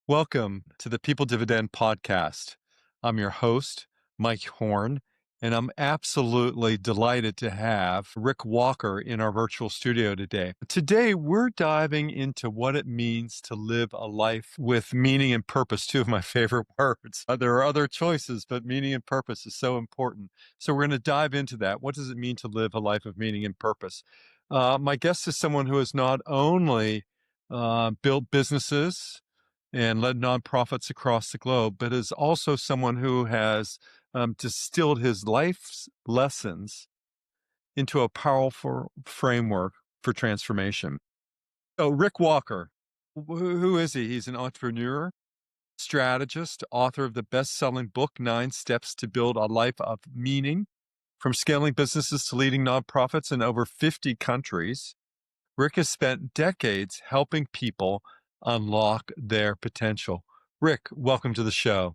Welcome to the People Dividend Podcast. I'm your host, Mike Horne, and I'm absolutely delighted to have Rick Walker in our virtual studio today. Today, we're diving into what it means to live a life with meaning and purpose, two of my favorite words. There are other choices, but meaning and purpose is so important. So we're going to dive into that. What does it mean to live a life of meaning and purpose? My guest is someone who has not only built businesses and led nonprofits across the globe, but is also someone who has distilled his life's lessons into a powerful framework for transformation. So, Rick Walker, who is he? He's an entrepreneur, strategist, author of the best selling book, 9 Steps to Build a Life of Meaning. From scaling businesses to leading nonprofits in over 50 countries, Rick has spent decades helping people unlock their potential. Rick, welcome to the show.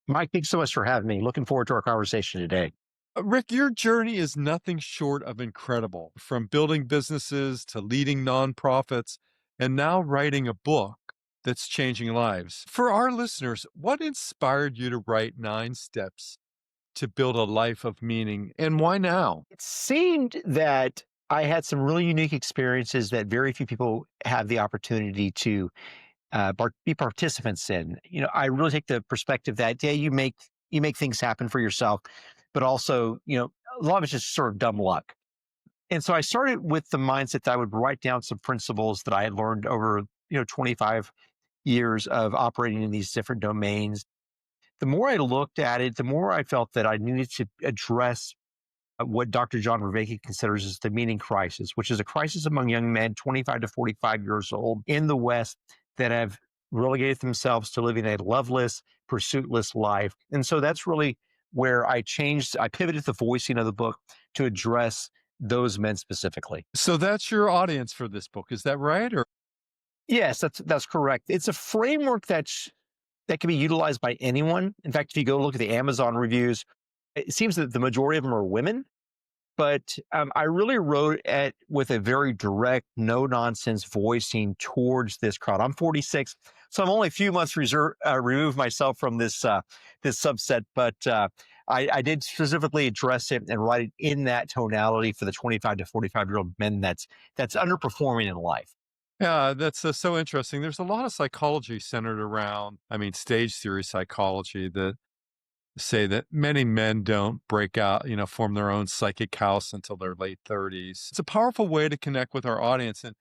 Mike, thanks so much for having me. Looking forward to our conversation today. Rick, your journey is nothing short of incredible. From building businesses to leading nonprofits and now writing a book that's changing lives. For our listeners, what inspired you to write 9 Steps to Build a Life of Meaning, and why now? It seemed that I had some really unique experiences that very few people have the opportunity to be participants in. I really take the perspective that you make things happen for yourself, but also, a lot of it's just sort of dumb luck. And so I started with the mindset that I would write down some principles that I had learned over 25 years of operating in these different domains. The more I looked at it, the more I felt that I needed to address what Dr. John Vervaeke considers as the meaning crisis, which is a crisis among young men 25 to 45 years old in the West that have relegated themselves to living a loveless, pursuitless life. And so that's really where I pivoted the voicing of the book to address those men specifically. So that's your audience for this book, is that right? Or Yes, that's correct. It's a framework that can be utilized by anyone. In fact, if you go look at the Amazon reviews, it seems that the majority of them are women. But I really wrote it with a very direct, no nonsense voicing towards this crowd. I'm 46, so I'm only a few months removed myself from this subset. But I did specifically address it and write it in that tonality for the 25 to 45-year-old men that's underperforming in life. yeah, that's so interesting. There's a lot of psychology centered around, stage theory psychology that say that many men don't break out, form their own psychic house until their late 30s. It's a powerful way to connect with our audience. And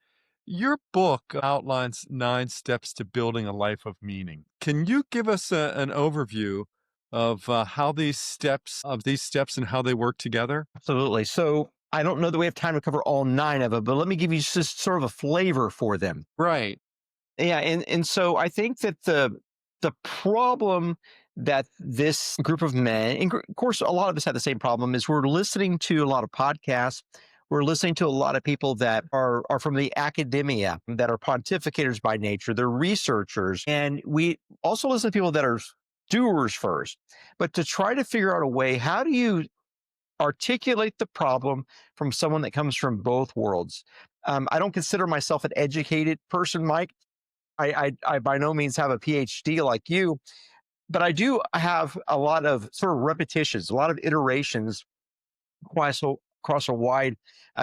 your book outlines 9 steps to building a life of meaning. Can you give us an overview of how these steps and how they work together? Absolutely. So I don't know that we have time to cover all 9 of them, but let me give you just sort of a flavor for them. Right. Yeah, and so I think that the problem that this group of men, and of course, a lot of us have the same problem, is we're listening to a lot of podcasts. We're listening to a lot of people that are from the academia, that are pontificators by nature. They're researchers. And we also listen to people that are doers first. But to try to figure out a way, how do you articulate the problem from someone that comes from both worlds? I don't consider myself an educated person, Mike. I by no means have a PhD like you, but I do have a lot of sort of repetitions, a lot of iterations across a wide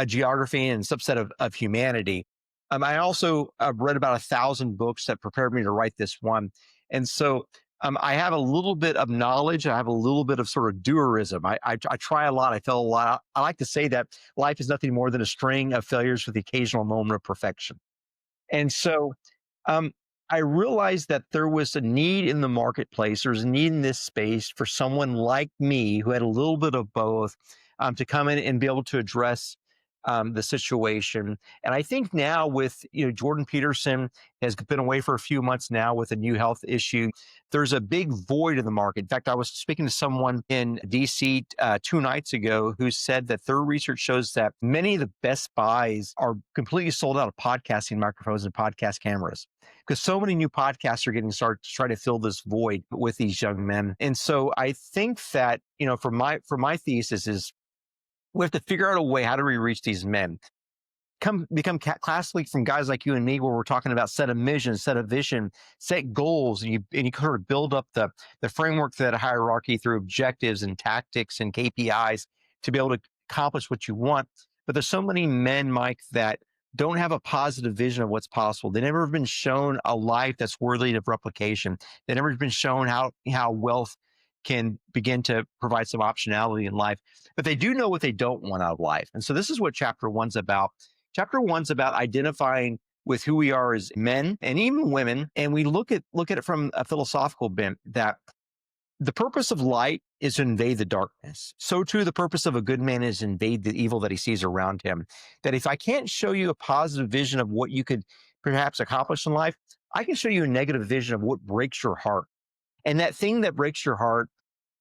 geography and subset of humanity. I also read about 1,000 books that prepared me to write this one. And so I have a little bit of knowledge. I have a little bit of sort of doerism. I try a lot. I fail a lot. I like to say that life is nothing more than a string of failures with the occasional moment of perfection. And so um, I realized that there was a need in the marketplace. There was a need in this space for someone like me who had a little bit of both to come in and be able to address the situation. And I think now with, Jordan Peterson has been away for a few months now with a new health issue. There's a big void in the market. In fact, I was speaking to someone in DC 2 nights ago who said that their research shows that many of the best buys are completely sold out of podcasting microphones and podcast cameras because so many new podcasts are getting started to try to fill this void with these young men. And so I think that, for my thesis is we have to figure out a way, how do we reach these men? classically from guys like you and me, where we're talking about set a vision, set goals, and you sort of build up the framework for that hierarchy through objectives and tactics and KPIs to be able to accomplish what you want. But there's so many men, Mike, that don't have a positive vision of what's possible. They never have been shown a life that's worthy of replication. They never been shown how wealth can begin to provide some optionality in life, but they do know what they don't want out of life. And so this is what chapter one's about. Chapter one's about identifying with who we are as men and even women. And we look at it from a philosophical bent that the purpose of light is to invade the darkness. So too, the purpose of a good man is to invade the evil that he sees around him. That if I can't show you a positive vision of what you could perhaps accomplish in life, I can show you a negative vision of what breaks your heart. And that thing that breaks your heart,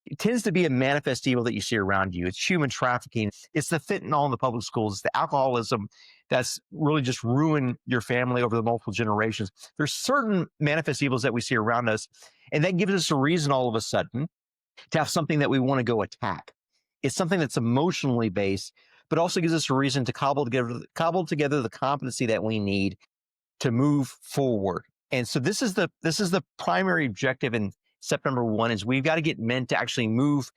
it tends to be a manifest evil that you see around you. It's human trafficking. It's the fentanyl in the public schools. It's the alcoholism that's really just ruined your family over the multiple generations. There's certain manifest evils that we see around us, and that gives us a reason all of a sudden to have something that we want to go attack. It's something that's emotionally based, but also gives us a reason to cobble together the competency that we need to move forward. And so this is the primary objective in step number one, is we've got to get men to actually move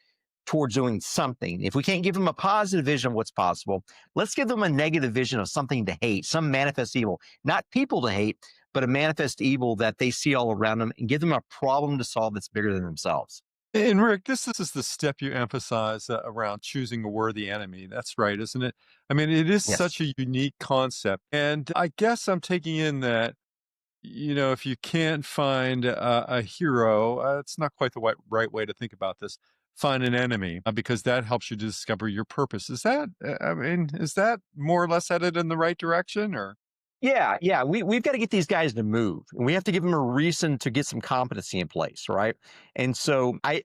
towards doing something. If we can't give them a positive vision of what's possible, let's give them a negative vision of something to hate, some manifest evil, not people to hate, but a manifest evil that they see all around them, and give them a problem to solve that's bigger than themselves. And Rick, this is the step you emphasize around choosing a worthy enemy. That's right, isn't it? I mean, it is Yes. such a unique concept. And I guess I'm taking in that, if you can't find a hero, it's not quite the right way to think about this. Find an enemy, because that helps you discover your purpose. Is that more or less headed in the right direction, or? Yeah. We've got to get these guys to move, and we have to give them a reason to get some competency in place, right? And so I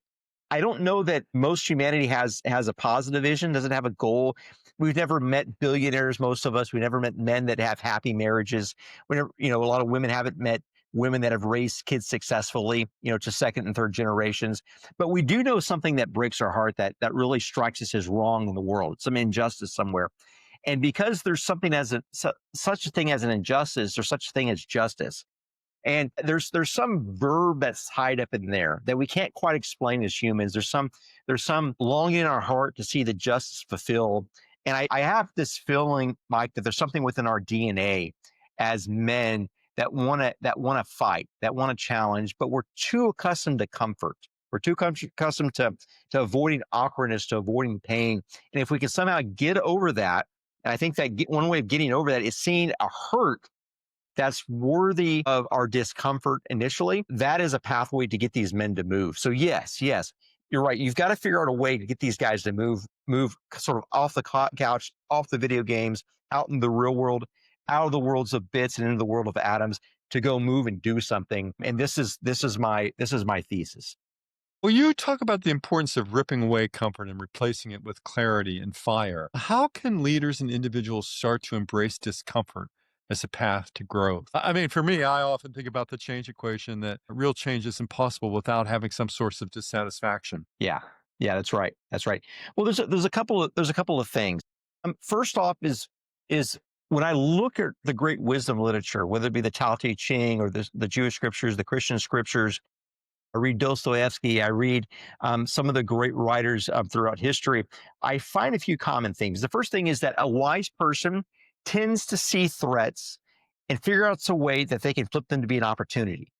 don't know that most humanity has a positive vision, doesn't have a goal. We've never met billionaires, most of us. We never met men that have happy marriages. We never, a lot of women haven't met women that have raised kids successfully, to second and third generations. But we do know something that breaks our heart, that really strikes us as wrong in the world, some injustice somewhere. And because there's something such a thing as an injustice, there's such a thing as justice. And there's some verb that's tied up in there that we can't quite explain as humans. There's some longing in our heart to see the justice fulfilled. And I have this feeling, Mike, that there's something within our DNA as men that want to fight, that want to challenge, but we're too accustomed to comfort. We're too accustomed to avoiding awkwardness, to avoiding pain. And if we can somehow get over that, and I think that one way of getting over that is seeing a hurt that's worthy of our discomfort initially. That is a pathway to get these men to move. So yes, you're right. You've got to figure out a way to get these guys to move sort of off the couch, off the video games, out in the real world, out of the worlds of bits and into the world of atoms, to go move and do something. And this is my thesis. Well, you talk about the importance of ripping away comfort and replacing it with clarity and fire. How can leaders and individuals start to embrace discomfort as a path to growth? I mean, for me, I often think about the change equation, that real change is impossible without having some source of dissatisfaction. Yeah, that's right. Well, there's a couple of things. First off is when I look at the great wisdom literature, whether it be the Tao Te Ching or the Jewish scriptures, the Christian scriptures. I read Dostoevsky. I read some of the great writers throughout history. I find a few common things. The first thing is that a wise person tends to see threats and figure out a way that they can flip them to be an opportunity.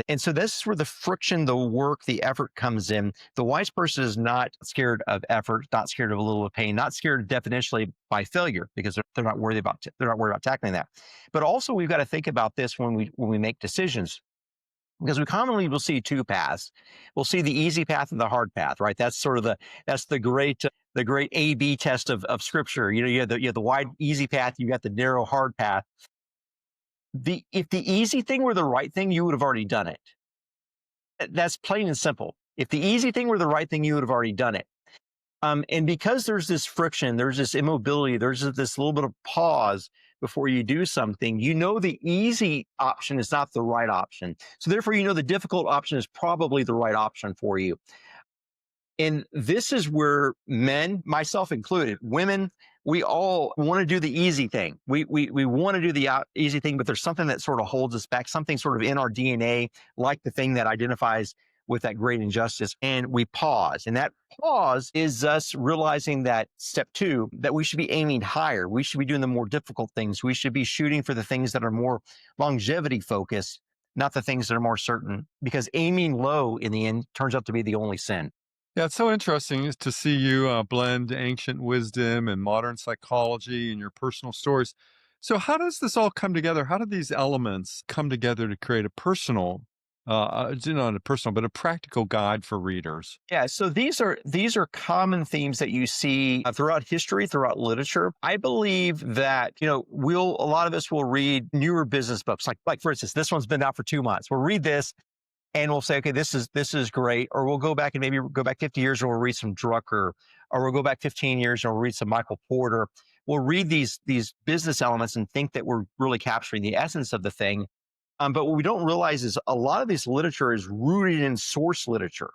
And so this is where the friction, the work, the effort comes in. The wise person is not scared of effort, not scared of a little pain, not scared definitionally by failure, because they're not worried about tackling that. But also, we've got to think about this when we make decisions. Because we commonly will see two paths. We'll see the easy path and the hard path, right? That's sort of the great A/B test of scripture. You have the wide easy path, you got the narrow hard path. If the easy thing were the right thing, you would have already done it. That's plain and simple. If the easy thing were the right thing, you would have already done it. And because there's this friction, there's this immobility, there's this little bit of pause before you do something, the easy option is not the right option. So therefore, the difficult option is probably the right option for you. And this is where men, myself included, women, we all want to do the easy thing. We want to do the easy thing, but there's something that sort of holds us back, something sort of in our DNA, like the thing that identifies with that great injustice. And we pause. And that pause is us realizing that step two, that we should be aiming higher. We should be doing the more difficult things. We should be shooting for the things that are more longevity focused, not the things that are more certain, because aiming low in the end turns out to be the only sin. Yeah, it's so interesting to see you blend ancient wisdom and modern psychology and your personal stories. So, how does this all come together? How do these elements come together to create a personal, not a personal, but a practical guide for readers? Yeah, so these are common themes that you see throughout history, throughout literature. I believe that a lot of us will read newer business books, like for instance, this one's been out for 2 months. We'll read this and we'll say, okay, this is great, or we'll go back and maybe go back 50 years and we'll read some Drucker, or we'll go back 15 years and we'll read some Michael Porter. We'll read these business elements and think that we're really capturing the essence of the thing. But what we don't realize is a lot of this literature is rooted in source literature.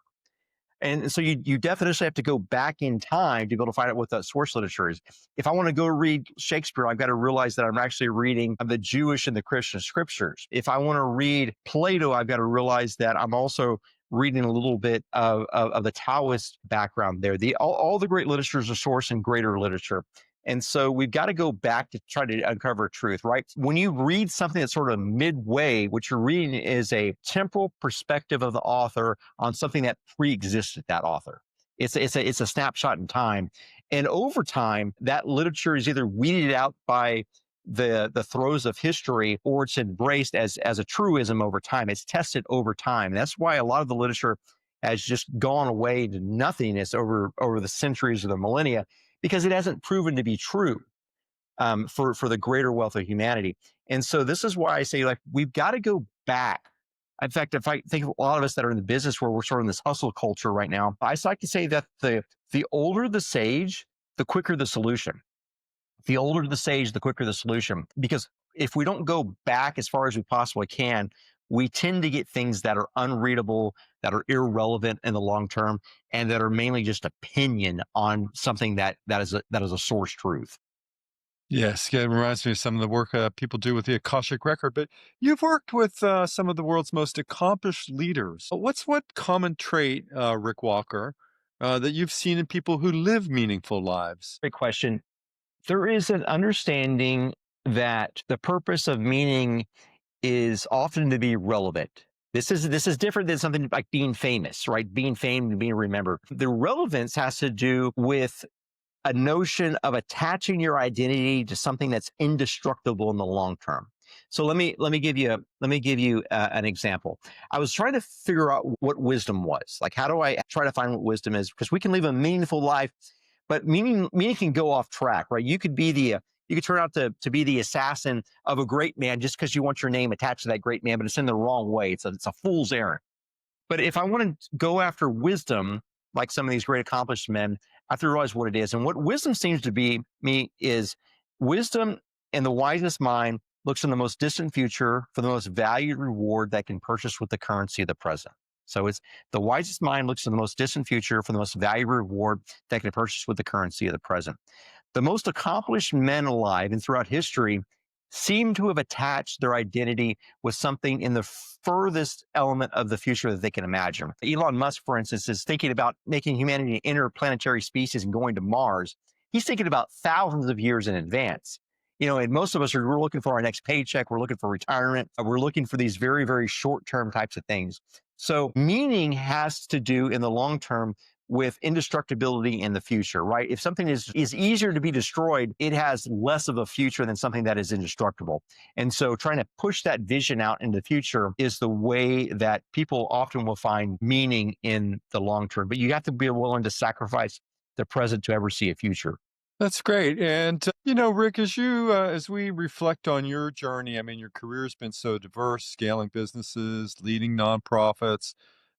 And so you definitely have to go back in time to be able to find out what that source literature is. If I want to go read Shakespeare, I've got to realize that I'm actually reading the Jewish and the Christian scriptures. If I want to read Plato, I've got to realize that I'm also reading a little bit of the Taoist background there. All the great literatures are sourced in greater literature. And so we've got to go back to try to uncover truth, right? When you read something that's sort of midway, what you're reading is a temporal perspective of the author on something that pre-existed that author. It's a snapshot in time. And over time, that literature is either weeded out by the throes of history, or it's embraced as a truism over time. It's tested over time. And that's why a lot of the literature has just gone away to nothingness over the centuries or the millennia, because it hasn't proven to be true for the greater wealth of humanity. And so this is why I say, like, we've got to go back. In fact, if I think of a lot of us that are in the business where we're sort of in this hustle culture right now, I like to say that the older the sage, the quicker the solution. The older the sage, the quicker the solution. Because if we don't go back as far as we possibly can, we tend to get things that are unreadable, that are irrelevant in the long term, and that are mainly just opinion on something that is a source truth. Yes, yeah, it reminds me of some of the work people do with the Akashic Record. But you've worked with some of the world's most accomplished leaders. What common trait, Rick Walker, that you've seen in people who live meaningful lives? Great question. There is an understanding that the purpose of meaning is often to be relevant. This is different than something like being famous, right? Being famed and being remembered. The relevance has to do with a notion of attaching your identity to something that's indestructible in the long term. So let me give you an example. I was trying to figure out what wisdom was. Like, how do I try to find what wisdom is? Because we can live a meaningful life, but meaning can go off track, right? You could turn out to be the assassin of a great man just because you want your name attached to that great man, but it's in the wrong way. It's a fool's errand. But if I want to go after wisdom, like some of these great accomplished men, I have to realize what it is. And what wisdom seems to be me is wisdom, and the wisest mind looks in the most distant future for the most valued reward that can purchase with the currency of the present. So it's the wisest mind looks in the most distant future for the most valued reward that can purchase with the currency of the present. The most accomplished men alive and throughout history seem to have attached their identity with something in the furthest element of the future that they can imagine. Elon Musk, for instance, is thinking about making humanity an interplanetary species and going to Mars. He's thinking about thousands of years in advance. And most of us we're looking for our next paycheck. We're looking for retirement. We're looking for these very, very short-term types of things. So meaning has to do in the long term with indestructibility in the future, right? If something is easier to be destroyed, it has less of a future than something that is indestructible. And so trying to push that vision out into the future is the way that people often will find meaning in the long term. But you have to be willing to sacrifice the present to ever see a future. That's great. And, Rick, as we reflect on your journey, I mean, your career has been so diverse, scaling businesses, leading nonprofits,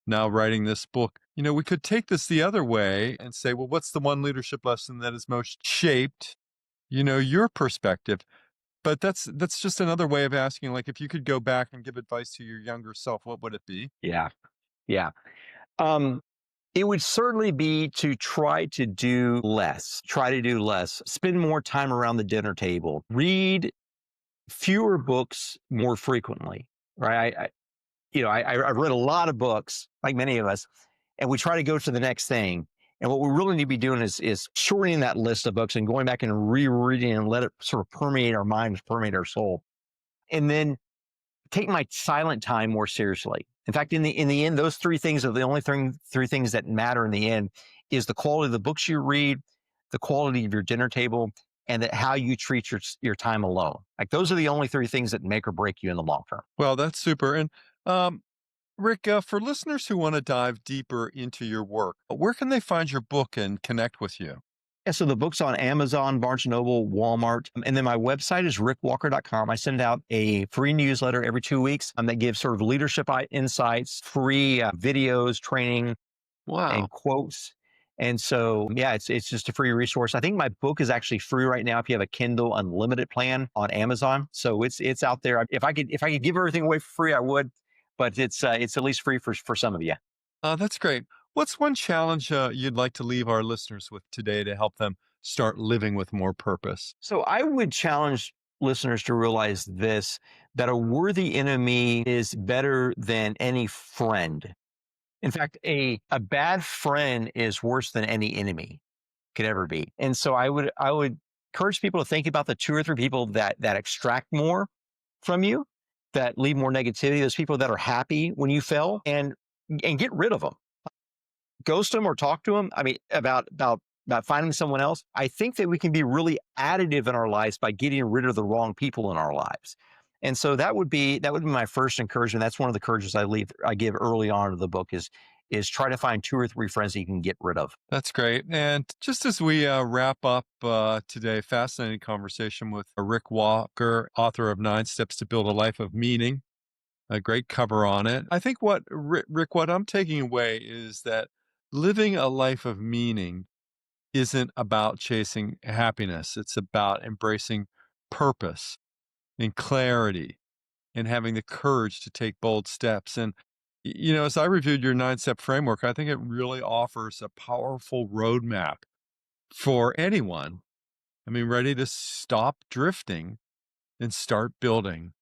now writing this book. We could take this the other way and say, well, what's the one leadership lesson that has most shaped, your perspective? But that's just another way of asking, like, if you could go back and give advice to your younger self, what would it be? Yeah. Yeah. Um, It would certainly be to try to do less, spend more time around the dinner table, read fewer books more frequently, right? I've read a lot of books, like many of us, and we try to go to the next thing. And what we really need to be doing is shortening that list of books and going back and rereading and let it sort of permeate our minds, permeate our soul. And then take my silent time more seriously. In fact, in the end, those three things are the only three things that matter in the end is the quality of the books you read, the quality of your dinner table, and how you treat your time alone. Like those are the only three things that make or break you in the long term. Well, that's super. And Rick, for listeners who want to dive deeper into your work, where can they find your book and connect with you? Yeah, so the book's on Amazon, Barnes& and Noble, Walmart, and then my website is rickwalker.com. I send out a free newsletter every 2 weeks that gives sort of leadership insights, free videos, training, and Wow. quotes. And so, yeah, it's just a free resource. I think my book is actually free right now if you have a Kindle Unlimited plan on Amazon. So it's out there. If I could give everything away for free, I would, but it's at least free for some of you. That's great. What's one challenge you'd like to leave our listeners with today to help them start living with more purpose? So I would challenge listeners to realize this, that a worthy enemy is better than any friend. In fact, a bad friend is worse than any enemy could ever be. And so I would encourage people to think about the two or three people that extract more from you, that leave more negativity, those people that are happy when you fail, and get rid of them. Ghost them or talk to them. I mean, about finding someone else. I think that we can be really additive in our lives by getting rid of the wrong people in our lives. And so that would be my first encouragement. That's one of the encouragements I give early on in the book is try to find two or three friends that you can get rid of. That's great. And just as we wrap up today, fascinating conversation with Rick Walker, author of 9 Steps to Build a Life of Meaning. A great cover on it. I think Rick, what I'm taking away is that living a life of meaning isn't about chasing happiness. It's about embracing purpose and clarity and having the courage to take bold steps. And, as I reviewed your 9 step framework, I think it really offers a powerful roadmap for anyone. I mean, ready to stop drifting and start building.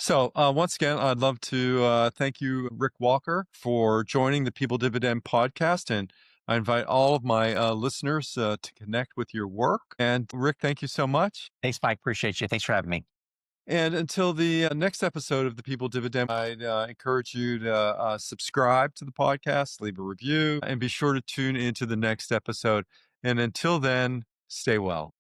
So, once again, I'd love to thank you, Rick Walker, for joining the People Dividend podcast. And I invite all of my listeners to connect with your work. And Rick, thank you so much. Thanks, Mike. Appreciate you. Thanks for having me. And until the next episode of the People Dividend, I'd encourage you to subscribe to the podcast, leave a review, and be sure to tune into the next episode. And until then, stay well.